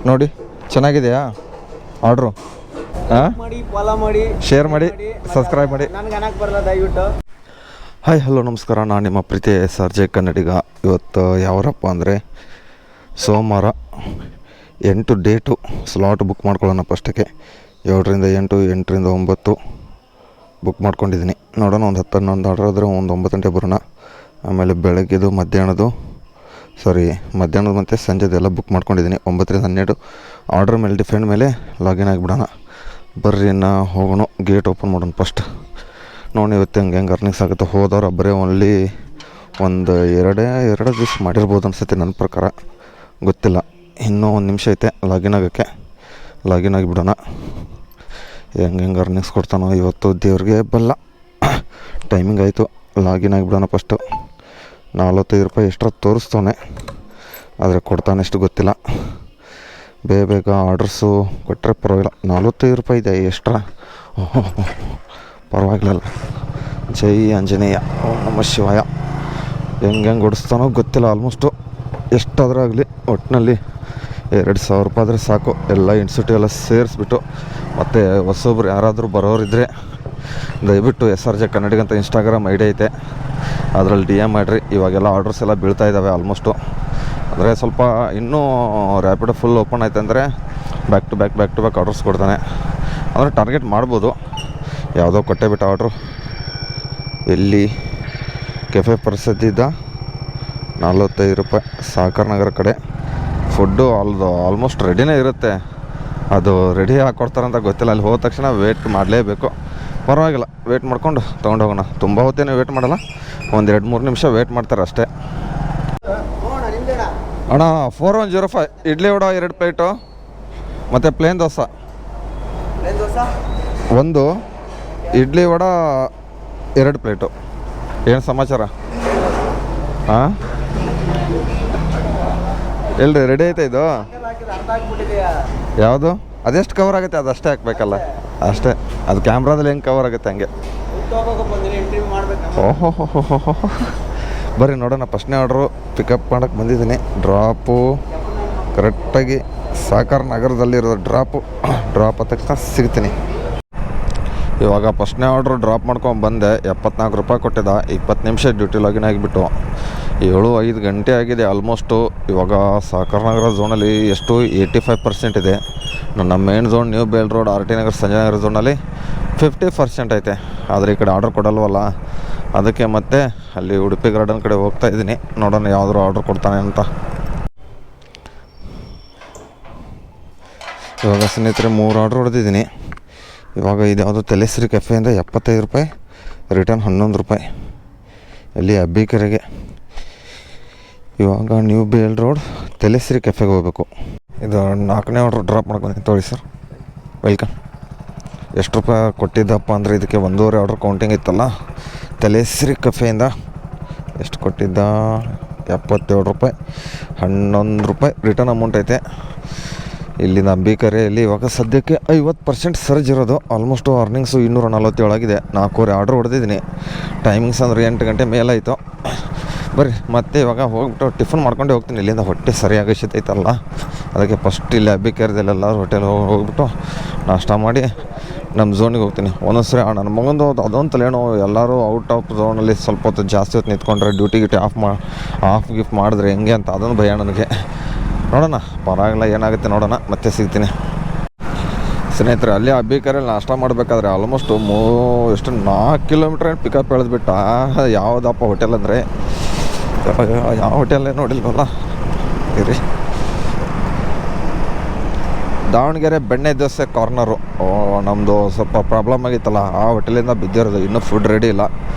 ನೋಡಿ ಚೆನ್ನಾಗಿದೆಯಾ ಆರ್ಡ್ರು? ಹಾಂ, ಫಾಲೋ ಮಾಡಿ, ಶೇರ್ ಮಾಡಿ, ಸಬ್ಸ್ಕ್ರೈಬ್ ಮಾಡಿ. ನನಗೆ ಅನ್ನಕ್ಕೆ ಬರಲ್ಲ ದಯವಿಟ್ಟು. ಹಾಯ್ ಹಲೋ ನಮಸ್ಕಾರ, ನಾನು ನಿಮ್ಮ ಪ್ರೀತಿ ಸರ್ಜೆ ಕನ್ನಡಿಗ. ಇವತ್ತು ಯಾವರಪ್ಪ ಅಂದರೆ ಸೋಮವಾರ 8 ಡೇಟು ಸ್ಲಾಟ್ ಬುಕ್ ಮಾಡ್ಕೊಳ್ಳೋಣ. ಫಸ್ಟಕ್ಕೆ 7ರಿಂದ 8, 8ರಿಂದ 9 ಬುಕ್ ಮಾಡ್ಕೊಂಡಿದ್ದೀನಿ. ನೋಡೋಣ, ಒಂದು 10, 11 ಆರ್ಡ್ರ್ ಆದರೆ ಒಂದು 9 ಗಂಟೆ ಬರೋಣ. ಆಮೇಲೆ ಬೆಳಗ್ಗೆದು ಮಧ್ಯಾಹ್ನದ ಮತ್ತು ಸಂಜೆದೆಲ್ಲ ಬುಕ್ ಮಾಡ್ಕೊಂಡಿದ್ದೀನಿ. 9ರಿಂದ 12 ಆರ್ಡ್ರ್ ಮೇಲೆ ಡಿಫೆಂಡ್ ಮೇಲೆ ಲಾಗಿನ್ ಆಗಿಬಿಡೋಣ. ಬರ್ರಿ ನಾ ಹೋಗೋಣ, ಗೇಟ್ ಓಪನ್ ಮಾಡೋಣ ಫಸ್ಟ್. ನೋಡಿ ಇವತ್ತು ಹೆಂಗೆ ಅರ್ನಿಂಗ್ಸ್ ಆಗುತ್ತೆ. ಹೋದವ್ರು ಬರೀ ಓನ್ಲಿ ಒಂದು ಎರಡು ದಿವಸ ಮಾಡಿರ್ಬೋದು ಅನ್ಸುತ್ತೆ, ನನ್ನ ಪ್ರಕಾರ ಗೊತ್ತಿಲ್ಲ. ಇನ್ನೂ 1 ನಿಮಿಷ ಐತೆ ಲಾಗಿನ್ ಆಗೋಕ್ಕೆ. ಲಾಗಿನ್ ಆಗಿಬಿಡೋಣ. ಹೆಂಗೆ ಅರ್ನಿಂಗ್ಸ್ ಕೊಡ್ತಾನೋ ಇವತ್ತು ದೇವ್ರಿಗೆ ಬಲ್ಲ. ಟೈಮಿಂಗ್ ಆಯಿತು, ಲಾಗಿನ್ ಆಗಿಬಿಡೋಣ ಫಸ್ಟು. 45 ರೂಪಾಯಿ ಎಷ್ಟರ ತೋರಿಸ್ತವನೆ, ಆದರೆ ಕೊಡ್ತಾನೆ ಎಷ್ಟು ಗೊತ್ತಿಲ್ಲ. ಬೇಗ ಆರ್ಡ್ರಸ್ಸು ಕೊಟ್ಟರೆ ಪರವಾಗಿಲ್ಲ. 45 ರೂಪಾಯಿ ಇದೆ ಎಕ್ಸ್ಟ್ರಾ, ಪರವಾಗಿಲ್ಲ. ಜೈ ಆಂಜನೇಯ, ಓಂ ನಮಃ ಶಿವಾಯ. ಹೆಂಗೆ ಓಡಿಸ್ತಾನೋ ಗೊತ್ತಿಲ್ಲ. ಆಲ್ಮೋಸ್ಟು ಎಷ್ಟಾದರೂ ಆಗಲಿ ಒಟ್ಟಿನಲ್ಲಿ 2,000 ರೂಪಾಯಿ ಆದರೆ ಸಾಕು. ಎಲ್ಲ ಇನ್ಸ್ಟಿಟ್ಯೂಟ್ ಎಲ್ಲ ಸೇರಿಸ್ಬಿಟ್ಟು, ಮತ್ತು ಹೊಸೊಬ್ರು ಯಾರಾದರೂ ಬರೋರಿದ್ದರೆ ದಯವಿಟ್ಟು SRJ ಕನ್ನಡಿಗ ಅಂತ ಇನ್ಸ್ಟಾಗ್ರಾಮ್ ಐಡಿ ಐತೆ, ಅದರಲ್ಲಿ DM ಮಾಡಿರಿ. ಇವಾಗೆಲ್ಲ ಆರ್ಡ್ರಸ್ ಎಲ್ಲ ಬೀಳ್ತಾ ಇದ್ದಾವೆ ಆಲ್ಮೋಸ್ಟು. ಅಂದರೆ ಸ್ವಲ್ಪ ಇನ್ನೂ ರ್ಯಾಪಿಡೋ ಫುಲ್ ಓಪನ್ ಆಯ್ತು ಅಂದರೆ ಬ್ಯಾಕ್ ಟು ಬ್ಯಾಕ್ ಆರ್ಡ್ರಸ್ ಕೊಡ್ತಾನೆ. ಅಂದರೆ ಟಾರ್ಗೆಟ್ ಮಾಡ್ಬೋದು. ಯಾವುದೋ ಕೊಟ್ಟೆ ಬಿಟ್ಟು ಆರ್ಡ್ರು ಎಲ್ಲಿ ಕೆಫೆ ಪ್ರಸಿದ್ಧಿದ್ದ 45 ರೂಪಾಯಿ ಸಾಕರ್ ನಗರ ಕಡೆ. ಫುಡ್ಡು ಆಲ್ಮೋಸ್ಟ್ ರೆಡಿನೇ ಇರುತ್ತೆ. ಅದು ರೆಡಿ ಹಾಕ್ಕೊಡ್ತಾರಂತ ಗೊತ್ತಿಲ್ಲ. ಅಲ್ಲಿ ಹೋದ ತಕ್ಷಣ ವೇಟ್ ಮಾಡಲೇಬೇಕು. ಪರವಾಗಿಲ್ಲ, ವೇಟ್ ಮಾಡ್ಕೊಂಡು ತೊಗೊಂಡೋಗೋಣ. ತುಂಬ ಹೊತ್ತೇನೆ ವೇಟ್ ಮಾಡಲ್ಲ, ಒಂದು 2-3 ನಿಮಿಷ ವೇಟ್ ಮಾಡ್ತಾರೆ ಅಷ್ಟೇ. ಅಣ್ಣ 4105 ಇಡ್ಲಿ ವಡ 2 ಪ್ಲೇಟು ಮತ್ತು ಪ್ಲೇನ್ ದೋಸೆ 1, ಇಡ್ಲಿ ವಡ 2 ಪ್ಲೇಟು. ಏನು ಸಮಾಚಾರ? ಹಾಂ, ಎಲ್ರಿ ರೆಡಿ ಐತೆ ಇದು? ಯಾವುದು? ಅದೆಷ್ಟು ಕವರ್ ಆಗುತ್ತೆ ಅದಷ್ಟೇ ಹಾಕ್ಬೇಕಲ್ಲ, ಅಷ್ಟೇ. ಅದು ಕ್ಯಾಮ್ರಾದಲ್ಲಿ ಹೆಂಗೆ ಕವರ್ ಆಗುತ್ತೆ ಹಂಗೆ. ಓಹೋ ಬರ್ರಿ ನೋಡೋಣ. ಫಸ್ಟ್ನೇ ಆರ್ಡ್ರು ಪಿಕಪ್ ಮಾಡೋಕ್ಕೆ ಬಂದಿದ್ದೀನಿ. ಡ್ರಾಪು ಕರೆಕ್ಟಾಗಿ ಸಾಕರ್ ನಗರದಲ್ಲಿರೋ ಡ್ರಾಪ್ ಆದ ತಕ್ಷಣ ಸಿಗ್ತೀನಿ. ಇವಾಗ ಫಸ್ಟ್ನೇ ಆರ್ಡ್ರು ಡ್ರಾಪ್ ಮಾಡ್ಕೊಂಡು ಬಂದೆ. 74 ರೂಪಾಯಿ ಕೊಟ್ಟಿದ್ದ. 20 ನಿಮಿಷ ಡ್ಯೂಟಿ ಲಾಗಿನ್ ಆಗಿಬಿಟ್ಟು 7-5 ಗಂಟೆ ಆಗಿದೆ ಆಲ್ಮೋಸ್ಟು. ಇವಾಗ ಸಾಕರ್ ನಗರ ಝೋನಲ್ಲಿ ಎಷ್ಟು 85% ಇದೆ. ನನ್ನ main zone new BEL road RT Nagar Sanjay Nagar ಝೋನಲ್ಲಿ 50% ಐತೆ. ಆದರೆ ಈ ಕಡೆ ಆರ್ಡ್ರ್ ಕೊಡಲ್ವಲ್ಲ, ಅದಕ್ಕೆ ಮತ್ತೆ ಅಲ್ಲಿ ಉಡುಪಿ ಗಾರ್ಡನ್ ಕಡೆ ಹೋಗ್ತಾ ಇದ್ದೀನಿ. ನೋಡೋಣ ಯಾವುದಾದ್ರು ಆರ್ಡ್ರ್ ಕೊಡ್ತಾನೆ ಅಂತ. ಇವಾಗ ಸ್ನೇಹಿತರೆ 3 ಆರ್ಡ್ರ್ ಹೊಡೆದಿದ್ದೀನಿ. ಇವಾಗ ಇದು ಯಾವುದೋ ತಲೆಶ್ರೀ ಕೆಫೆಯಿಂದ 75 ರೂಪಾಯಿ, ರಿಟರ್ನ್ 11 ರೂಪಾಯಿ. ಎಲ್ಲಿ ಅಬ್ಬಿಕೆರೆಗೆ. ಇವಾಗ ನ್ಯೂ ಬೇಲ್ ರೋಡ್ ತಲೆಶ್ರೀ ಕೆಫೆಗೆ ಹೋಗಬೇಕು. ಇದು 4ನೇ ಆರ್ಡ್ರ್ ಡ್ರಾಪ್ ಮಾಡ್ಕೊಂಡು ತೋಳಿ ಸರ್, ವೆಲ್ಕಮ್. ಎಷ್ಟು ರೂಪಾಯಿ ಕೊಟ್ಟಿದ್ದಪ್ಪ ಅಂದರೆ ಇದಕ್ಕೆ 1.5 ಆರ್ಡ್ರ್ ಕೌಂಟಿಂಗ್ ಇತ್ತಲ್ಲ. ತಲೆಶ್ರೀ ಕೆಫೆಯಿಂದ ಎಷ್ಟು ಕೊಟ್ಟಿದ್ದ? 77 ರೂಪಾಯಿ, 11 ರೂಪಾಯಿ ರಿಟರ್ನ್ ಅಮೌಂಟ್ ಐತೆ. ಇಲ್ಲಿಂದ ಅಂಬಿಕರೆಯಲ್ಲಿ ಇವಾಗ ಸದ್ಯಕ್ಕೆ 50% ಸರ್ಜ್ ಇರೋದು. ಆಲ್ಮೋಸ್ಟು ಅರ್ನಿಂಗ್ಸು 247 ಆಗಿದೆ. 4 ಆರ್ಡ್ರ್ ಹೊಡೆದಿದ್ದೀನಿ. ಟೈಮಿಂಗ್ಸ್ ಅಂದರೆ 8 ಗಂಟೆ ಮೇಲಾಯಿತು. ಬರ್ರಿ ಮತ್ತೆ ಇವಾಗ ಹೋಗ್ಬಿಟ್ಟು ಟಿಫನ್ ಮಾಡ್ಕೊಂಡೆ ಹೋಗ್ತೀನಿ. ಇಲ್ಲಿಂದ ಹೊಟ್ಟೆ ಸರಿಯಾಗಿ ಐತಲ್ಲ, ಅದಕ್ಕೆ ಫಸ್ಟ್ ಇಲ್ಲಿ ಅಬ್ಬಿಕೆರೆದಲ್ಲೆಲ್ಲರೂ ಹೋಟೆಲ್ ಹೋಗ್ಬಿಟ್ಟು ನಾಷ್ಟ ಮಾಡಿ ನಮ್ಮ ಝೋನಿಗೆ ಹೋಗ್ತೀನಿ. ಒಂದೊಂದ್ಸರಿ ನನ್ನ ಮಗಂದು ಅದೊಂದು ತಲೆನೋ, ಎಲ್ಲರೂ ಔಟ್ ಆಫ್ ಝೋನಲ್ಲಿ ಸ್ವಲ್ಪ ಹೊತ್ತು ಜಾಸ್ತಿ ಹೊತ್ತು ನಿಂತ್ಕೊಂಡ್ರೆ ಡ್ಯೂಟಿ ಆಫ್ ಗಿಫ್ಟ್ ಮಾಡಿದ್ರೆ ಹೆಂಗೆ ಅಂತ ಅದೊಂದು ಭಯ ನನಗೆ. ನೋಡೋಣ, ಪರವಾಗಿಲ್ಲ, ಏನಾಗುತ್ತೆ ನೋಡೋಣ. ಮತ್ತೆ ಸಿಗ್ತೀನಿ ಸ್ನೇಹಿತರೆ. ಅಲ್ಲಿ ಅಬ್ಬಿಕೆರೆಯಲ್ಲಿ ನಾಷ್ಟ ಮಾಡಬೇಕಾದ್ರೆ ಆಲ್ಮೋಸ್ಟು 4 ಕಿಲೋಮೀಟ್ರ್ ಪಿಕಪ್ ಎಳೆದ್ಬಿಟ್ಟ. ಯಾವುದಪ್ಪ ಹೋಟೆಲ್ ಅಂದರೆ ಯಾವ ಹೋಟೆಲ್ಲೇ ನೋಡಿಲ್ವಲ್ಲ. ಇರಿ, ದಾವಣಗೆರೆ ಬೆಣ್ಣೆ ದೋಸೆ ಕಾರ್ನರು. ನಮ್ಮದು ಸ್ವಲ್ಪ ಪ್ರಾಬ್ಲಮ್ ಆಗಿತ್ತಲ್ಲ, ಆ ಹೋಟೆಲಿಂದ ಬಿದ್ದಿರೋದು. ಇನ್ನೂ ಫುಡ್ ರೆಡಿ ಇಲ್ಲ.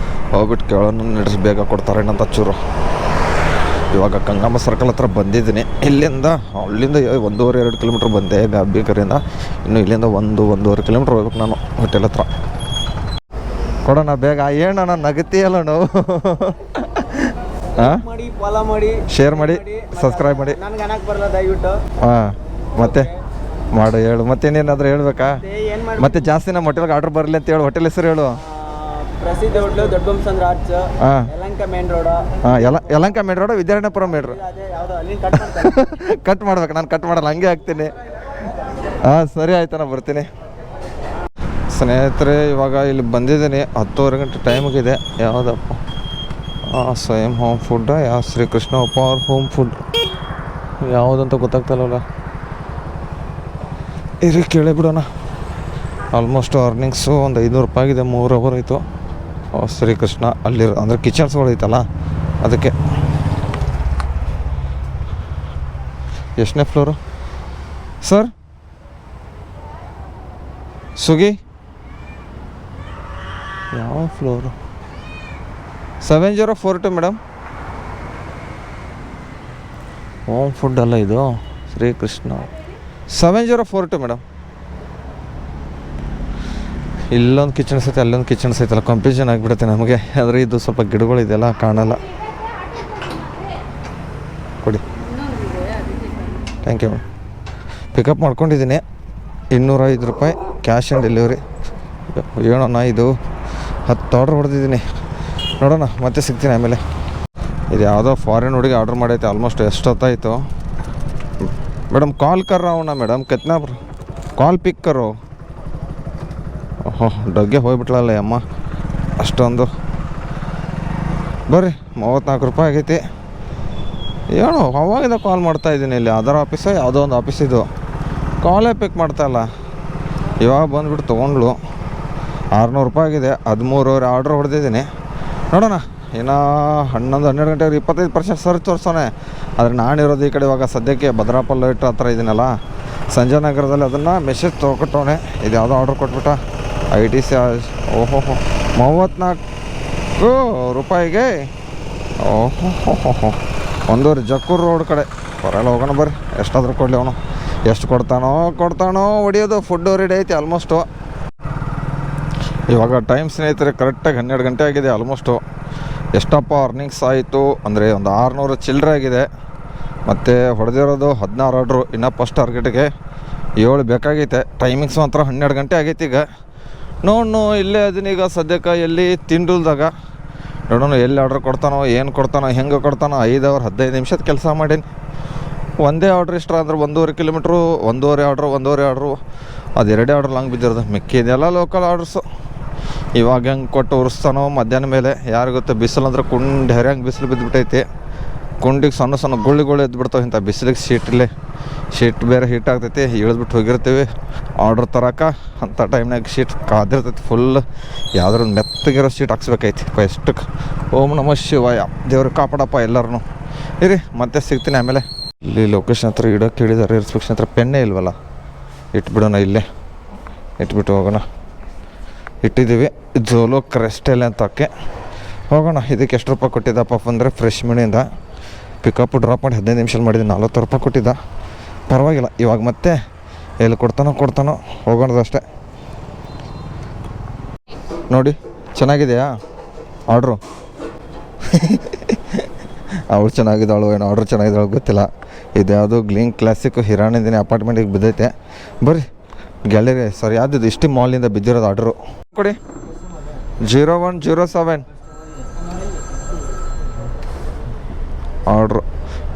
ಹೋಗ್ಬಿಟ್ಟು ಕೇಳೋಣ ನಡೆಸಿ ಬೇಗ ಕೊಡ್ತಾರೇನಂತ ಚೂರು. ಇವಾಗ ಗಂಗಮ್ಮ ಸರ್ಕಲ್ ಹತ್ರ ಬಂದಿದ್ದೀನಿ. ಅಲ್ಲಿಂದ 1.5-2 ಕಿಲೋಮೀಟ್ರ್ ಬಂದೆ ಅಬ್ಬಿಕೆರೆಯಿಂದ. ಇನ್ನು ಇಲ್ಲಿಂದ 1-1.5 ಕಿಲೋಮೀಟ್ರ್ ಹೋಗ್ಬೇಕು ನಾನು ಹೋಟೆಲ್ ಹತ್ರ. ಕೊಡೋಣ ಬೇಗ. ಏನಣ್ಣ ನಗತಿಯಲ್ಲ ನಾವು? ಹಾಂ, ಫಾಲೋ ಮಾಡಿ, ಶೇರ್ ಮಾಡಿ, ಸಬ್ಸ್ಕ್ರೈಬ್ ಮಾಡಿ. ನನಗೆ ಅನ್ನಕ್ಕೆ ಬರಲ್ಲ ದಯವಿಟ್ಟು. ಹಾಂ, ಮತ್ತೆ ಮಾಡು, ಹೇಳು. ಮತ್ತೇನೇನಾದರೂ ಹೇಳ್ಬೇಕಾ? ಮತ್ತೆ ಜಾಸ್ತಿ ನಮ್ಮ ಹೋಟೆಲ್ಗೆ ಆರ್ಡ್ರ್ ಬರಲಿ ಅಂತ ಹೇಳು. ಹೋಟೆಲ್ ಹೆಸರು ಹೇಳು. ಪ್ರಸಿದ್ಧ hotel Dodda Bommasandra arch, Yelahanka Yelahanka main road. ಹಾಂ Yelahanka main road, Vidyaranyapura main road. ಅದೇ ಯಾವುದು ನೀನು ಕಟ್ ಮಾಡ್ತಾರೆ. ಕಟ್ ಮಾಡ್ಬೇಕು, ನಾನು ಕಟ್ ಮಾಡಲ್ಲ, ಹಂಗೆ ಹಾಕ್ತೀನಿ. ಹಾಂ ಸರಿ ಆಯ್ತು, ನಾನು ಬರ್ತೀನಿ. ಸ್ನೇಹಿತರೆ ಇವಾಗ ಇಲ್ಲಿ ಬಂದಿದ್ದೀನಿ, 10:30 ಗಂಟೆ ಟೈಮಿಗಿದೆ. ಯಾವುದಪ್ಪ ಸ್ವಯಂ ಹೋಮ್ ಫುಡ್, ಯಾವ ಶ್ರೀಕೃಷ್ಣ ಉಪಹಾರ್ ಹೋಮ್ ಫುಡ್ ಯಾವುದಂತ ಗೊತ್ತಾಗ್ತಲ್ಲ. ಇರಿ ಕೇಳಿ ಬಿಡೋಣ. ಆಲ್ಮೋಸ್ಟ್ ಅರ್ನಿಂಗ್ಸು ಒಂದು 500 ರೂಪಾಯಿ ಆಗಿದೆ. 3 ಅವರ್ ಆಯಿತು. ಶ್ರೀಕೃಷ್ಣ ಅಲ್ಲಿ ಅಂದರೆ ಕಿಚನ್ಸ್ಗಳು ಐತಲ್ಲ ಅದಕ್ಕೆ. ಎಷ್ಟನೇ ಫ್ಲೋರು ಸರ್? ಸುಗಿ ಯಾವ ಫ್ಲೋರು? 7042 ಮೇಡಮ್. ಹೋಮ್ ಫುಡ್ ಅಲ್ಲ ಇದು, ಶ್ರೀಕೃಷ್ಣ 7042 ಮೇಡಮ್. ಇಲ್ಲೊಂದು ಕಿಚನ್ಸ್ ಐತೆ, ಅಲ್ಲೊಂದು ಕಿಚನ್ಸ್ ಐತಲ್ಲ, ಕನ್ಫ್ಯೂಷನ್ ಆಗಿಬಿಡುತ್ತೆ ನಮಗೆ. ಆದರೆ ಇದು ಸ್ವಲ್ಪ ಗಿಡಗಳಿದೆಯಲ್ಲ ಕಾಣಲ್ಲ. ಕೊಡಿ, ಥ್ಯಾಂಕ್ ಯು ಮೇಡಮ್. ಪಿಕಪ್ ಮಾಡ್ಕೊಂಡಿದ್ದೀನಿ, 205 ರೂಪಾಯಿ ಕ್ಯಾಶ್ ಆನ್ ಡೆಲಿವರಿ. ಹೇಳೋಣ, ಇದು 10 ಆರ್ಡ್ರ್ ಹೊಡೆದಿದ್ದೀನಿ. ನೋಡೋಣ ಮತ್ತೆ ಸಿಗ್ತೀನಿ ಆಮೇಲೆ. ಇದು ಯಾವುದೋ ಫಾರಿನ್ ಹುಡುಗಿ ಆರ್ಡ್ರ್ ಮಾಡೈತೆ. ಆಲ್ಮೋಸ್ಟ್ ಎಷ್ಟೊತ್ತಾಯಿತು ಮೇಡಮ್? ಕಾಲ್ ಕರ್ ಅವನ ಮೇಡಮ್, ಕೆತ್ನಾ ಕಾಲ್ ಪಿಕ್ ಕರು. ಓಹೋ, ಡಗ್ಗೆ ಹೋಗ್ಬಿಟ್ಲಲ್ಲ ಅಮ್ಮ. ಅಷ್ಟೊಂದು ಬರ್ರಿ, 34 ರೂಪಾಯಿ ಆಗೈತಿ. ಏನು ಅವಾಗಿಂದ ಕಾಲ್ ಮಾಡ್ತಾಯಿದ್ದೀನಿ. ಇಲ್ಲಿ ಅದರ ಆಫೀಸೋ ಯಾವುದೋ ಒಂದು ಆಫೀಸ್, ಇದು ಕಾಲೇ ಪಿಕ್ ಮಾಡ್ತಾಯಿಲ್ಲ. ಇವಾಗ ಬಂದುಬಿಟ್ಟು ತೊಗೊಂಡ್ಳು. 600 ರೂಪಾಯಿ ಆಗಿದೆ. 13 ಆರ್ಡ್ರ್ ಹೊಡೆದಿದ್ದೀನಿ. ನೋಡೋಣ, ಇನ್ನು 11-12 ಗಂಟೆಗೆ 25% ಸರ್ ತೋರಿಸೋಣ. ಆದರೆ ನಾನಿರೋದು ಈ ಕಡೆ ಇವಾಗ ಸದ್ಯಕ್ಕೆ ಭದ್ರಾಪಲ್ ಲೈಟ್ ಹತ್ರ ಇದ್ದೀನಲ್ಲ, ಸಂಜಯ ನಗರದಲ್ಲಿ. ಅದನ್ನು ಮೆಸೇಜ್ ತೊಗೊಟ್ಟವನೆ. ಇದು ಯಾವುದೋ ಆರ್ಡ್ರ್ ಕೊಟ್ಬಿಟ್ಟ. ITC. ಓಹೋ 34 ರೂಪಾಯಿಗೆ. ಓಹೋ ಒಂದೂವರೆ ಜಕ್ಕೂರು ರೋಡ್ ಕಡೆ ಬರಲ್ಲ. ಹೋಗೋಣ ಬರ್ರಿ, ಎಷ್ಟಾದರೂ ಕೊಡಲಿ ಅವನು. ಎಷ್ಟು ಕೊಡ್ತಾನೋ ಹೊಡಿಯೋದು. ಫುಡ್ಡು ರೆಡಿ ಐತಿ ಆಲ್ಮೋಸ್ಟು. ಇವಾಗ ಟೈಮ್ ಸ್ನೇಹಿತರೆ ಕರೆಕ್ಟಾಗಿ 12 ಗಂಟೆ ಆಗಿದೆ ಆಲ್ಮೋಸ್ಟು. ಎಷ್ಟಪ್ಪ ಅರ್ನಿಂಗ್ಸ್ ಆಯಿತು ಅಂದರೆ ಒಂದು 600 ಚಿಲ್ಲರೆ ಆಗಿದೆ. ಮತ್ತು ಹೊಡೆದಿರೋದು 16 ಆರ್ಡ್ರು. ಇನ್ನು ಫಸ್ಟ್ ಟಾರ್ಗೆಟ್ಗೆ 7 ಬೇಕಾಗೈತೆ. ಟೈಮಿಂಗ್ಸ್ ಮಾತ್ರ 12 ಗಂಟೆ ಆಗೈತೆ. ಈಗ ನೋಡು, ಇಲ್ಲೇ ಅದನ್ನೀಗ ಸದ್ಯಕ್ಕೆ ಎಲ್ಲಿ ತಿಂಡುಲ್ದಾಗ. ನೋಡೋಣ ಎಲ್ಲಿ ಆರ್ಡ್ರ್ ಕೊಡ್ತಾನೋ, ಏನು ಕೊಡ್ತಾನೋ, ಹೆಂಗೆ ಕೊಡ್ತಾನೋ. 5 ಅವರ್ 15 ನಿಮಿಷದ ಕೆಲಸ ಮಾಡೀನಿ. ಒಂದೇ ಆರ್ಡ್ರ್ ಇಷ್ಟ ಅಂದ್ರೆ 1.5 ಕಿಲೋಮೀಟ್ರು, 1.5 ಆರ್ಡ್ರು. ಅದು 2 ಆರ್ಡ್ರ್ ಲಾಂಗ್ ಬಿದ್ದಿರೋದು. ಮಿಕ್ಕಿದೆಲ್ಲ ಲೋಕಲ್ ಆರ್ಡ್ರಸ್ಸು. ಇವಾಗ ಹೆಂಗೆ ಕೊಟ್ಟು ಉರಿಸ್ತಾನೋ ಮಧ್ಯಾಹ್ನ ಮೇಲೆ ಯಾರು ಗೊತ್ತೆ. ಬಿಸಿಲು ಅಂದ್ರೆ ಕುಂಡು ಹೆರಂಗೆ ಬಿಸಿಲು ಬಿದ್ದುಬಿಟ್ಟೈತಿ. ಕುಂಡಿಗೆ ಸಣ್ಣ ಗುಳ್ಳಿಗಳು ಎದ್ಬಿಡ್ತಾವೆ. ಇಂಥ ಬಿಸಿಲಿಗೆ ಶೀಟ್ ಬೇರೆ ಹೀಟ್ ಆಗ್ತೈತಿ. ಇಳಿದ್ಬಿಟ್ಟು ಹೋಗಿರ್ತೀವಿ ಆರ್ಡ್ರ್ ತರಕ. ಅಂಥ ಟೈಮ್ನಾಗ ಶೀಟ್ ಕಾದಿರ್ತೈತಿ ಫುಲ್. ಯಾವ್ದಾರು ಮೆತ್ತಗಿರೋ ಶೀಟ್ ಹಾಕ್ಸ್ಬೇಕೈತಿ ಎಷ್ಟಕ್ಕೆ. ಓಂ ನಮಃ ಶಿವಾಯ. ದೇವ್ರಿಗೆ ಕಾಪಾಡಪ್ಪ ಎಲ್ಲರೂ. ಇರಿ ಮತ್ತೆ ಸಿಗ್ತೀನಿ ಆಮೇಲೆ. ಇಲ್ಲಿ ಲೊಕೇಶನ್ ಹತ್ರ ಇಡೋಕ್ಕೆ ಹೇಳಿದ್ದಾರೆ. ಇನ್ಸ್ಪೆಕ್ಷನ್ ಹತ್ರ ಪೆನ್ನೇ ಇಲ್ವಲ್ಲ, ಇಟ್ಬಿಡೋಣ. ಇಲ್ಲೇ ಇಟ್ಬಿಟ್ಟು ಹೋಗೋಣ. ಇಟ್ಟಿದ್ದೀವಿ ಜೋಲೋ ಕ್ರೆಸ್ಟೆಲ್ ಅಂತಕ್ಕೆ. ಹೋಗೋಣ. ಇದಕ್ಕೆ ಎಷ್ಟು ರೂಪಾಯಿ ಕೊಟ್ಟಿದ್ದಪ್ಪ ಅಂದರೆ ಫ್ರೆಶ್ ಮಿನಿಂದ ಪಿಕಪ್ ಡ್ರಾಪ್ ಮಾಡಿ 15 ನಿಮಿಷ ಮಾಡಿದ್ದೀನಿ. 40 ರೂಪಾಯಿ ಕೊಟ್ಟಿದ್ದ. ಪರವಾಗಿಲ್ಲ. ಇವಾಗ ಮತ್ತೆ ಎಲ್ಲಿ ಕೊಡ್ತಾನೋ ಹೋಗೋಣದು ಅಷ್ಟೇ. ನೋಡಿ ಚೆನ್ನಾಗಿದೆಯಾ ಆರ್ಡ್ರು? ಅವಳು ಚೆನ್ನಾಗಿದ್ದಾಳು ಏನೋ, ಆರ್ಡ್ರ್ ಚೆನ್ನಾಗಿದ್ದಾಳು ಗೊತ್ತಿಲ್ಲ. ಇದು ಯಾವುದೋ ಗ್ಲೀನ್ ಕ್ಲಾಸಿಕ್ ಹಿರಾಣಿದ್ದೀನಿ ಅಪಾರ್ಟ್ಮೆಂಟಿಗೆ ಬಿದ್ದೈತೆ. ಬರ್ರಿ ಗ್ಯಾಲರಿ, ಸಾರಿ ಯಾವ್ದು ಇಷ್ಟು ಮಾಲಿಂದ ಬಿದ್ದಿರೋದು ಆರ್ಡ್ರು. ಕೊಡಿ 0107 ಆರ್ಡ್ರು.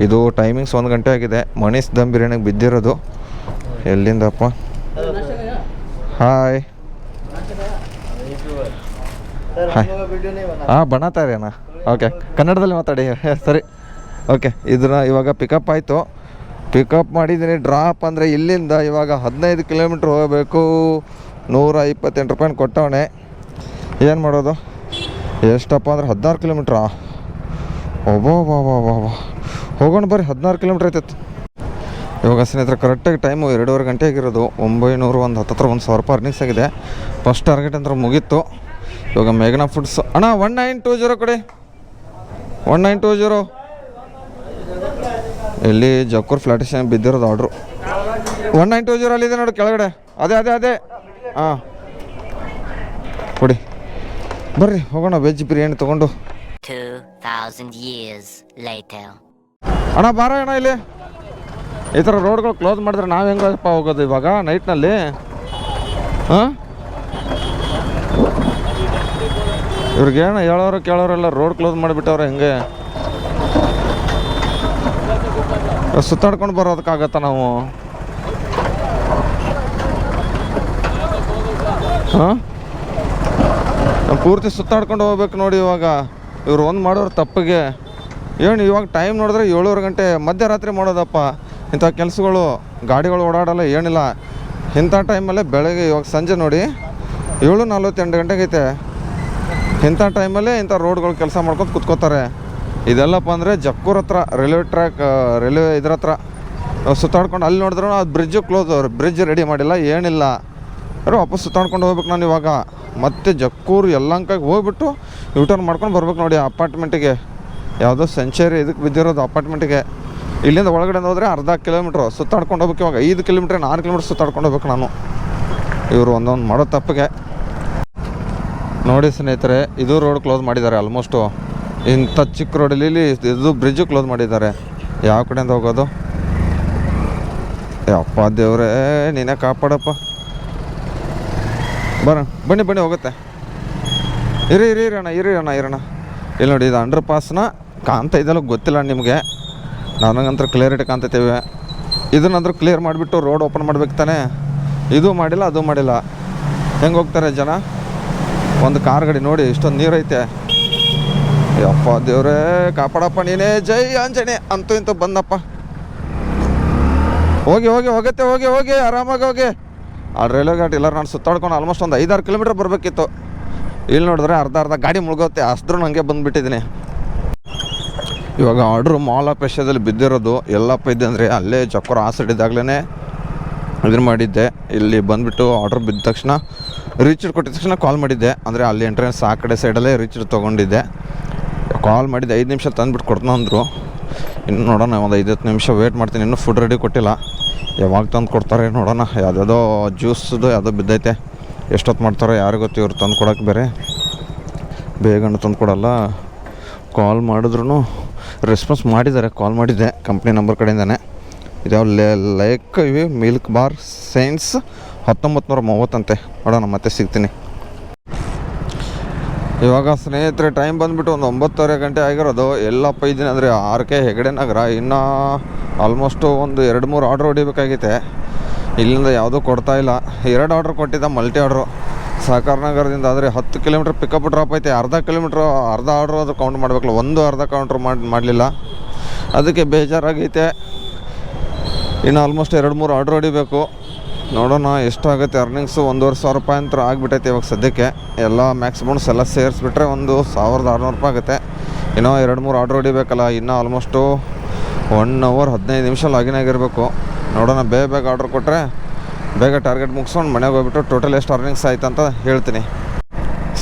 ಇದು ಟೈಮಿಂಗ್ಸ್ 1 ಗಂಟೆ ಆಗಿದೆ. ಮನೀಸ್ ದಮ್ ಬಿರಿಯಾನಿಗೆ ಬಿದ್ದಿರೋದು. ಎಲ್ಲಿಂದಪ್ಪ? Hi hi. ಹಾಂ ಬನಾತಾ ರೀ ಅಣ್ಣ. ಓಕೆ, ಕನ್ನಡದಲ್ಲಿ ಮಾತಾಡಿ. ಸರಿ ಓಕೆ. ಇದನ್ನ ಇವಾಗ ಪಿಕಪ್ ಆಯಿತು. ಪಿಕಪ್ ಮಾಡಿದ್ದೀನಿ. ಡ್ರಾಪ್ ಅಂದರೆ ಇಲ್ಲಿಂದ ಇವಾಗ 15 ಕಿಲೋಮೀಟ್ರ್ ಹೋಗಬೇಕು. 128 ರೂಪಾಯಿ ಕೊಟ್ಟವನೆ. ಏನು ಮಾಡೋದು? ಎಷ್ಟಪ್ಪ ಅಂದರೆ 16 ಕಿಲೋಮೀಟ್ರಾ? ಒಬ್ಬೋ ಹೋಗೋಣ ಬರ್ರಿ. 16 ಕಿಲೋಮೀಟ್ರ್ ಆಯ್ತೈತೆ ಇವಾಗ ಸ್ನೇಹಿತರೆ. ಕರೆಕ್ಟಾಗಿ ಟೈಮು 2.5 ಗಂಟೆ ಆಗಿರೋದು. 900 ಒಂದು 10,000 ರೂಪಾಯಿ ಅರ್ನಿಂಗ್ಸ್ ಆಗಿದೆ. ಫಸ್ಟ್ ಟಾರ್ಗೆಟ್ ಅಂದ್ರೆ ಮುಗೀತು. ಇವಾಗ ಮೇಘನಾ ಫುಡ್ಸ್ ಅಣ್ಣ 1920 ಕೊಡಿ. 1920 ಇಲ್ಲಿ ಜಕ್ಕೂರ್ ಫ್ಲಾಟ್ ಸ್ಟೇಷನ್ ಬಿದ್ದಿರೋದು ಆರ್ಡ್ರು. 1920 ಅಲ್ಲಿದೆ ನೋಡಿ ಕೆಳಗಡೆ. ಅದೇ ಹಾಂ ಕೊಡಿ. ಬರ್ರಿ ಹೋಗೋಣ. ವೆಜ್ ಬಿರಿಯಾನಿ ತೊಗೊಂಡು. 2000 years later. ಅಣ್ಣ ಬಾರ ಅಣ್ಣ. ಇಲ್ಲಿ ಈ ಥರ ರೋಡ್ಗಳು ಕ್ಲೋಸ್ ಮಾಡಿದ್ರೆ ನಾವು ಹೆಂಗಪ್ಪ ಹೋಗೋದು ಇವಾಗ ನೈಟ್ನಲ್ಲಿ? ಹಾಂ ಇವ್ರಿಗೇನು ಹೇಳೋರು ಕೇಳೋರೆಲ್ಲ ರೋಡ್ ಕ್ಲೋಸ್ ಮಾಡಿಬಿಟ್ಟವ್ರೆ ಹೆಂಗೆ ಸುತ್ತಾಡ್ಕೊಂಡು ಬರೋದಕ್ಕಾಗತ್ತ ನಾವು ಹಾಂ ಪೂರ್ತಿ ಸುತ್ತಾಡ್ಕೊಂಡು ಹೋಗ್ಬೇಕು ನೋಡಿ ಇವಾಗ ಇವ್ರು ಒಂದು ಮಾಡೋರು ತಪ್ಪಿಗೆ ಏನು ಇವಾಗ ಟೈಮ್ ನೋಡಿದ್ರೆ 7 ಗಂಟೆ ಮಧ್ಯರಾತ್ರಿ ಮಾಡೋದಪ್ಪ ಇಂಥ ಕೆಲಸಗಳು ಗಾಡಿಗಳು ಓಡಾಡಲ್ಲ ಏನಿಲ್ಲ ಇಂಥ ಟೈಮಲ್ಲೇ ಬೆಳಗ್ಗೆ ಇವಾಗ ಸಂಜೆ ನೋಡಿ 7:48 ಗಂಟೆಗೈತೆ ಇಂಥ ಟೈಮಲ್ಲೇ ಇಂಥ ರೋಡ್ಗಳು ಕೆಲಸ ಮಾಡ್ಕೊಂಡು ಕುತ್ಕೋತಾರೆ ಇದೆಲ್ಲಪ್ಪ ಅಂದರೆ ಜಕ್ಕೂರ್ ಹತ್ರ ರೈಲ್ವೆ ಇದ್ರ ಹತ್ರ ಸುತ್ತಾಡ್ಕೊಂಡು ಅಲ್ಲಿ ನೋಡಿದ್ರು ಅದು ಬ್ರಿಡ್ಜು ಕ್ಲೋಸ್ ಬ್ರಿಡ್ಜ್ ರೆಡಿ ಮಾಡಿಲ್ಲ ಏನಿಲ್ಲ ಅರೆ ವಾಪಸ್ ಸುತ್ತಾಡ್ಕೊಂಡು ಹೋಗ್ಬೇಕು ನಾನು ಇವಾಗ ಮತ್ತೆ ಜಕ್ಕೂರು ಯಲ್ಲಂಕಾಗೆ ಹೋಗ್ಬಿಟ್ಟು ಯೂಟರ್ನ್ ಮಾಡ್ಕೊಂಡು ಬರ್ಬೇಕು ನೋಡಿ ಅಪಾರ್ಟ್ಮೆಂಟಿಗೆ ಯಾವುದೋ ಸೆಂಚುರಿ ಇದಕ್ಕೆ ಬಿದ್ದಿರೋದು ಅಪಾರ್ಟ್ಮೆಂಟಿಗೆ ಇಲ್ಲಿಂದ ಒಳಗಡೆ ಹೋದರೆ ಅರ್ಧ ಕಿಲೋಮೀಟ್ರು ಸುತ್ತಾಡ್ಕೊಂಡು ಹೋಗ್ಬೇಕು ಇವಾಗ 5 ಕಿಲೋಮೀಟ್ರ್ 6 ಕಿಲೋಮೀಟ್ರ್ ಸುತ್ತಾಡ್ಕೊಂಡು ಹೋಗ್ಬೇಕು ನಾನು ಇವರು ಒಂದೊಂದು ಮಾಡೋ ತಪ್ಪಿಗೆ ನೋಡಿ ಸ್ನೇಹಿತರೆ ಇದು ರೋಡ್ ಕ್ಲೋಸ್ ಮಾಡಿದ್ದಾರೆ ಆಲ್ಮೋಸ್ಟು ಇಂಥ ಚಿಕ್ಕ ರೋಡಲ್ಲಿ ಇದು ಬ್ರಿಡ್ಜು ಕ್ಲೋಸ್ ಮಾಡಿದ್ದಾರೆ ಯಾವ ಕಡೆಯಿಂದ ಹೋಗೋದು ಯಪ್ಪ ದೇವ್ರೇ ನೀನೇ ಕಾಪಾಡಪ್ಪ ಬನ್ನಿ ಹೋಗುತ್ತೆ ಇರಿ ಅಣ್ಣ ಇಲ್ಲಿ ನೋಡಿ ಇದು ಅಂಡರ್ ಪಾಸ್ನ ಕಾಣ್ತಾ ಇದೆಲ್ಲ ಗೊತ್ತಿಲ್ಲ ನಿಮಗೆ ನನಗಂತೂ ಕ್ಲಿಯರಿಟಿ ಕಾಣ್ತೈತೇವೆ ಇದನ್ನಂದ್ರೂ ಕ್ಲಿಯರ್ ಮಾಡಿಬಿಟ್ಟು ರೋಡ್ ಓಪನ್ ಮಾಡ್ಬೇಕು ತಾನೆ ಇದು ಮಾಡಿಲ್ಲ ಅದು ಮಾಡಿಲ್ಲ ಹೆಂಗೆ ಹೋಗ್ತಾರೆ ಜನ ಒಂದು ಕಾರ್ ಗಾಡಿ ನೋಡಿ ಇಷ್ಟೊಂದು ನೀರೈತೆ ಯಪ್ಪ ದೇವ್ರೇ ಕಾಪಾಡಪ್ಪ ನೀನೇ ಜೈ ಆಂಜನೇಯ ಅಂತೂ ಇಂತೂ ಬಂದಪ್ಪ ಹೋಗಿ ಆರಾಮಾಗಿ ಹೋಗಿ ಆ ರೈಲ್ವೆ ಘಾಟ್ ಇಲ್ಲ ನಾನು ಸುತ್ತಾಡ್ಕೊಂಡು ಆಲ್ಮೋಸ್ಟ್ ಒಂದು 5-6 ಕಿಲೋಮೀಟ್ರ್ ಬರಬೇಕಿತ್ತು ಇಲ್ಲಿ ನೋಡಿದ್ರೆ ಅರ್ಧ ಗಾಡಿ ಮುಳುಗೋತ್ತೆ ಅಷ್ಟ್ರೂ ನನಗೆ ಬಂದುಬಿಟ್ಟಿದ್ದೀನಿ ಇವಾಗ ಆರ್ಡ್ರು ಮಾಲ್ ಆಫ್ ಏಷ್ಯಾದಲ್ಲಿ ಬಿದ್ದಿರೋದು ಎಲ್ಲಪ್ಪ ಇದೆ ಅಂದರೆ ಅಲ್ಲೇ ಜಕ್ಕೂರು ಆ ಸೈಡ್ ಇದ್ದಾಗಲೇ ಇದನ್ನು ಮಾಡಿದ್ದೆ ಇಲ್ಲಿ ಬಂದುಬಿಟ್ಟು ಆರ್ಡ್ರ್ ಬಿದ್ದ ತಕ್ಷಣ ರೀಚರ್ಡ್ ಕೊಟ್ಟಿದ ತಕ್ಷಣ ಕಾಲ್ ಮಾಡಿದ್ದೆ ಅಂದರೆ ಅಲ್ಲಿ ಎಂಟ್ರೆನ್ಸ್ ಆ ಕಡೆ ಸೈಡಲ್ಲೇ ರೀಚರ್ಡ್ ತೊಗೊಂಡಿದ್ದೆ ಕಾಲ್ ಮಾಡಿದ್ದೆ 5 ನಿಮಿಷ ತಂದುಬಿಟ್ಟು ಕೊಡ್ತಾನ ಅಂದರು ಇನ್ನು ನೋಡೋಣ ಒಂದು 5-10 ನಿಮಿಷ ವೇಟ್ ಮಾಡ್ತೀನಿ ಇನ್ನೂ ಫುಡ್ ರೆಡಿ ಕೊಟ್ಟಿಲ್ಲ ಯಾವಾಗ ತಂದು ಕೊಡ್ತಾರೆ ನೋಡೋಣ ಯಾವುದೋ ಜ್ಯೂಸ್ದು ಯಾವುದೋ ಬಿದ್ದೈತೆ ಎಷ್ಟೊತ್ತು ಮಾಡ್ತಾರೋ ಯಾರಿಗೂ ಗೊತ್ತು ಇವ್ರು ತಂದು ಕೊಡೋಕೆ ಬೇರೆ ಬೇಗನೆ ತಂದು ಕೊಡಲ್ಲ ಕಾಲ್ ಮಾಡಿದ್ರು ರೆಸ್ಪಾನ್ಸ್ ಮಾಡಿದ್ದಾರೆ ಕಾಲ್ ಮಾಡಿದ್ದೆ ಕಂಪ್ನಿ ನಂಬರ್ ಕಡೆಯಿಂದನೇ ಇದ್ಯಾವ ಲೈಕ್ ಇವೆ ಮಿಲ್ಕ್ ಬಾರ್ ಸೈನ್ಸ್ 1930 ಅಂತೆ ನೋಡೋಣ ಮತ್ತೆ ಸಿಗ್ತೀನಿ ಇವಾಗ ಸ್ನೇಹಿತರೆ ಟೈಮ್ ಬಂದುಬಿಟ್ಟು ಒಂದು 9:30 ಗಂಟೆ ಆಗಿರೋದು ಎಲ್ಲಪ್ಪ ಇದ್ದೀನಿ ಅಂದರೆ RK ಹೆಗಡೆ ನಗರ ಇನ್ನೂ ಆಲ್ಮೋಸ್ಟು ಒಂದು 2-3 ಆರ್ಡ್ರ್ ಹೊಡಿಬೇಕಾಗೈತೆ ಇಲ್ಲಿಂದ ಯಾವುದೂ ಕೊಡ್ತಾಯಿಲ್ಲ 2 ಆರ್ಡ್ರ್ ಕೊಟ್ಟಿದ್ದ ಮಲ್ಟಿ ಆರ್ಡ್ರು ಸಹಕಾರ ನಗರದಿಂದ ಆದರೆ 10 ಕಿಲೋಮೀಟ್ರ್ ಪಿಕಪ್ ಡ್ರಾಪ್ ಐತೆ ಅರ್ಧ ಆರ್ಡ್ರು ಅದು ಕೌಂಟ್ ಮಾಡಬೇಕಲ್ಲ ಒಂದು ಅರ್ಧ ಕೌಂಟ್ರ್ ಮಾಡಲಿಲ್ಲ ಅದಕ್ಕೆ ಬೇಜಾರಾಗೈತೆ ಇನ್ನು ಆಲ್ಮೋಸ್ಟ್ 2-3 ಆರ್ಡ್ರ್ ಹೊಡಿಬೇಕು ನೋಡೋಣ ಎಷ್ಟಾಗುತ್ತೆ ಅರ್ನಿಂಗ್ಸು 1,500 ರೂಪಾಯಿ ಅಂತ ಆಗಿಬಿಟ್ಟೈತೆ ಇವಾಗ ಸದ್ಯಕ್ಕೆ ಎಲ್ಲ ಮ್ಯಾಕ್ಸಿಮಮ್ಸ್ ಎಲ್ಲ ಸೇರಿಸ್ಬಿಟ್ರೆ ಒಂದು 1,600 ರೂಪಾಯಿ ಆಗುತ್ತೆ ಇನ್ನೂ 2-3 ಆರ್ಡ್ರ್ ಹೊಡಿಬೇಕಲ್ಲ ಇನ್ನೂ ಆಲ್ಮೋಸ್ಟು 1 ಅವರ್ 15 ನಿಮಿಷ ಲಾಗಿನ್ ಆಗಿರಬೇಕು ನೋಡೋಣ ಬೇಗ ಆರ್ಡ್ರ್ ಕೊಟ್ಟರೆ ಬೇಗ ಟಾರ್ಗೆಟ್ ಮುಗಿಸ್ಕೊಂಡು ಮನೆಗೆ ಹೋಗ್ಬಿಟ್ಟು ಟೋಟಲ್ ಎಷ್ಟು ಅರ್ನಿಂಗ್ಸ್ ಆಯ್ತು ಅಂತ ಹೇಳ್ತೀನಿ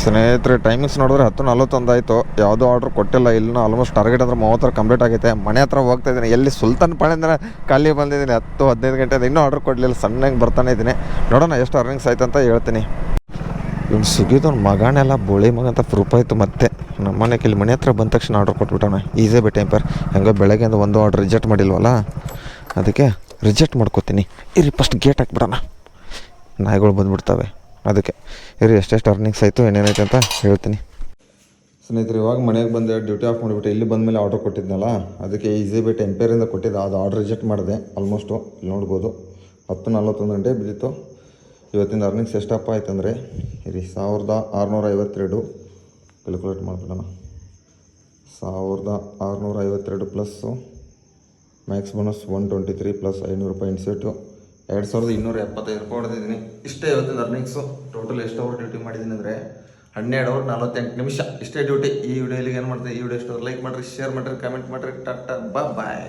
ಸ್ನೇಹಿತರೆ ಟೈಮಿಂಗ್ಸ್ ನೋಡಿದ್ರೆ 10:41 ಆಯಿತು ಯಾವುದೋ ಆರ್ಡ್ರ್ ಕೊಟ್ಟಿಲ್ಲ ಇಲ್ಲೂ ಆಲ್ಮೋಸ್ಟ್ ಟಾರ್ಗೆಟ್ ಅಂದ್ರೆ 30 ಕಂಪ್ಲೀಟ್ ಆಗೈತೆ ಮನೆ ಹತ್ರ ಹೋಗ್ತಾ ಇದ್ದೀನಿ ಎಲ್ಲಿ ಸುಲ್ತಾನ್ ಪಾಳ್ಯದಿಂದ ಖಾಲಿ ಬಂದಿದ್ದೀನಿ 10-15 ಗಂಟೆಯಿಂದ ಇನ್ನೂ ಆರ್ಡ್ರ್ ಕೊಡಲಿಲ್ಲ ಸಣ್ಣಗೆ ಬರ್ತಾನೆ ಇದ್ದೀನಿ ನೋಡೋಣ ಎಷ್ಟು ಅರ್ನಿಂಗ್ಸ್ ಆಯ್ತು ಅಂತ ಹೇಳ್ತೀನಿ ಇವ್ನು ಸುಗಿದವ್ನು ಮಗನೆಲ್ಲ ಬೋಳಿ ಮಗ ಅಂತ ಪ್ರೂಫ್ ಆಯಿತು ಮತ್ತೆ ನಮ್ಮ ಮನೆಗೆ ಇಲ್ಲಿ ಮನೆ ಹತ್ರ ಬಂದ ತಕ್ಷಣ ಆರ್ಡ್ರ್ ಕೊಟ್ಬಿಟ್ಟವನ ಈಸೇ ಬಿ ಟೈಂಪರ್ ಹೆಂಗೋ ಬೆಳಗ್ಗೆಯಿಂದ ಒಂದು ಆರ್ಡ್ರ್ ರಿಜೆಕ್ಟ್ ಮಾಡಿಲ್ವಲ್ಲ ಅದಕ್ಕೆ ರಿಜೆಕ್ಟ್ ಮಾಡ್ಕೋತೀನಿ ಇರಿ ಫಸ್ಟ್ ಗೇಟ್ ಹಾಕ್ಬಿಡೋಣ ನಾಯಿಗಳು ಬಂದುಬಿಡ್ತವೆ ಅದಕ್ಕೆ ಇರಿ ಎಷ್ಟೆಷ್ಟು ಅರ್ನಿಂಗ್ಸ್ ಆಯಿತು ಏನೇನೈತೆ ಅಂತ ಹೇಳ್ತೀನಿ ಸ್ನೇಹಿತರೆ ಇವಾಗ ಮನೆಗೆ ಬಂದೆ ಡ್ಯೂಟಿ ಆಫ್ ಮಾಡಿಬಿಟ್ಟು ಇಲ್ಲಿ ಬಂದಮೇಲೆ ಆರ್ಡ್ರ್ ಕೊಟ್ಟಿದ್ನಲ್ಲ ಅದಕ್ಕೆ ಈಸಿ ಬಿ ಟೆಂಪೇರಿಂದ ಕೊಟ್ಟಿದ್ದೆ ಅದು ಆರ್ಡ್ರ್ ರಿಜೆಕ್ಟ್ ಮಾಡಿದೆ ಆಲ್ಮೋಸ್ಟು ಇಲ್ಲಿ ನೋಡ್ಬೋದು 10:41 ಗಂಟೆ ಬಿದ್ದಿತ್ತು ಇವತ್ತಿನ ಅರ್ನಿಂಗ್ಸ್ ಎಷ್ಟಪ್ಪ ಆಯ್ತಂದರೆ ಇರಿ 1,652 ಕ್ಯಾಲ್ಕುಲೇಟ್ ಮಾಡಿಬಿಡೋಣ 1,652 ಪ್ಲಸ್ಸು ಮ್ಯಾಕ್ಸ್ ಬೋನಸ್ 123 ಪ್ಲಸ್ 500 ರೂಪಾಯಿ ಇನ್ಸೆಟು 2,275 ರೂಪಾಯಿ ಹೊಡೆದಿದ್ದೀನಿ ಇಷ್ಟೇ ಇವತ್ತಿನ ಅರ್ನಿಂಗ್ಸು ಟೋಟಲ್ ಎಷ್ಟು ಅವರ್ ಡ್ಯೂಟಿ ಮಾಡಿದ್ದೀನಿ ಅಂದರೆ 12 ಅವರ್ 48 ನಿಮಿಷ ಇಷ್ಟೇ ಡ್ಯೂಟಿ ಈ ವಿಡಿಯೋಲಿಗೆ ಏನು ಮಾಡ್ತೀನಿ ಈ ವಿಡಿಯೋ ಎಷ್ಟು ಲೈಕ್ ಮಾಡಿರಿ ಶೇರ್ ಮಾಡಿರಿ ಕಮೆಂಟ್ ಮಾಡಿರಿ ಟಾಟಾ ಬಾಯ್